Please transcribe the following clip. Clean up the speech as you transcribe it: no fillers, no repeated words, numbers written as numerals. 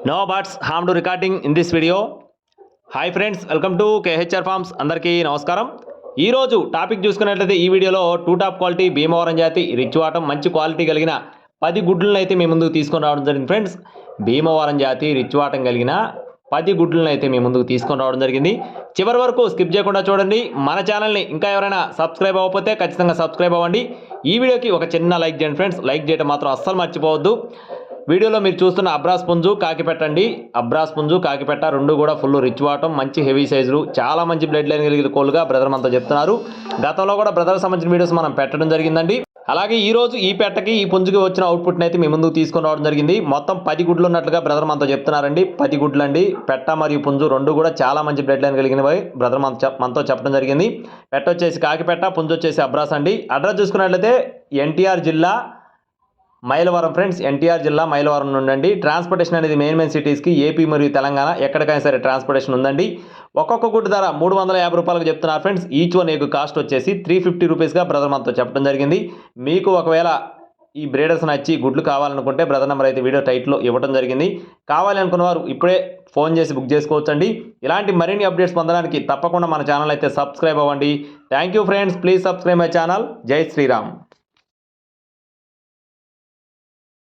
No buts harm to recording in this video. Hi friends, welcome to KHR forms. అందరికీ నమస్కారం. ఈరోజు topic చూసుకున్నట్లయితే ఈ వీడియోలో టూ టాప్ క్వాలిటీ భీమవరం జాతి రిచ్ వాటం మంచి క్వాలిటీ కలిగిన 10 గుడ్లను అయితే మీ ముందుకు తీసుకొని రావడం జరిగింది. ఫ్రెండ్స్, భీమవరం జాతి రిచ్ వాటం కలిగిన 10 గుడ్లను అయితే మీ ముందుకు తీసుకొని రావడం జరిగింది. చివరి వరకు స్కిప్ చేయకుండా చూడండి. మన ఛానల్ని ఇంకా ఎవరైనా సబ్స్క్రైబ్ అవ్వకపోతే ఖచ్చితంగా సబ్స్క్రైబ్ అవ్వండి. ఈ వీడియోకి ఒక చిన్న లైక్ చేయండి ఫ్రెండ్స్. లైక్ చేయడం మాత్రం అస్సలు మర్చిపోవద్దు. వీడియోలో మీరు చూస్తున్న అబ్రాస్ పుంజు కాకిపెట్ట అండి. అబ్రాస్ పుంజు కాకిపెట్ట రెండు కూడా ఫుల్ రిచ్ వాటం, మంచి హెవీ సైజులు, చాలా మంచి బ్లడ్ లైన్ కలిగిన కోళ్ళుగా బ్రదర్ మనతో చెప్తున్నారు. గతంలో కూడా బ్రదర్ సంబంధించిన వీడియోస్ మనం పెట్టడం జరిగిందండి. అలాగే ఈ రోజు ఈ పెట్టకి ఈ పుంజుకి వచ్చిన అవుట్పుట్ని అయితే మీ ముందుకు తీసుకొని రావడం జరిగింది. మొత్తం 10 గుడ్లు ఉన్నట్లుగా బ్రదర్ మనతో చెప్తున్నారండి. 10 గుడ్లు అండి. పెట్ట మరియు పుంజు రెండు కూడా చాలా మంచి బ్లడ్ లైన్ కలిగినవి బ్రదర్ మనతో చెప్పడం జరిగింది. పెట్ట వచ్చేసి కాకిపెట్ట, పుంజు వచ్చేసి అబ్రాస్ అండి. అడ్రస్ చూసుకున్నట్లయితే ఎన్టీఆర్ జిల్లా మైలవరం ఫ్రెండ్స్, ఎన్టీఆర్ జిల్లా మైలవరం నుండి. ట్రాన్స్పోర్టేషన్ అనేది మెయిన్ సిటీస్కి ఏపీ మరియు తెలంగాణ ఎక్కడికైనా సరే ట్రాన్స్పోర్టేషన్ ఉందండి. ఒక్కొక్క గుడ్డు ధర 350 రూపాయలకు చెప్తున్నారు friends. Each one egg cost వచ్చేసి 350 రూపీస్గా బ్రదర్ మనతో చెప్పడం జరిగింది. మీకు ఒకవేళ ఈ బ్రీడర్స్ నచ్చి గుడ్లు కావాలనుకుంటే బ్రదర్ నెంబర్ అయితే వీడియో టైట్లో ఇవ్వడం జరిగింది. కావాలి అనుకున్న వారు ఇప్పుడే ఫోన్ చేసి బుక్ చేసుకోవచ్చండి. ఇలాంటి మరిన్ని అప్డేట్స్ పొందడానికి తప్పకుండా మన ఛానల్ అయితే సబ్స్క్రైబ్ అవ్వండి. Thank you friends, please subscribe my channel. జై శ్రీరామ్.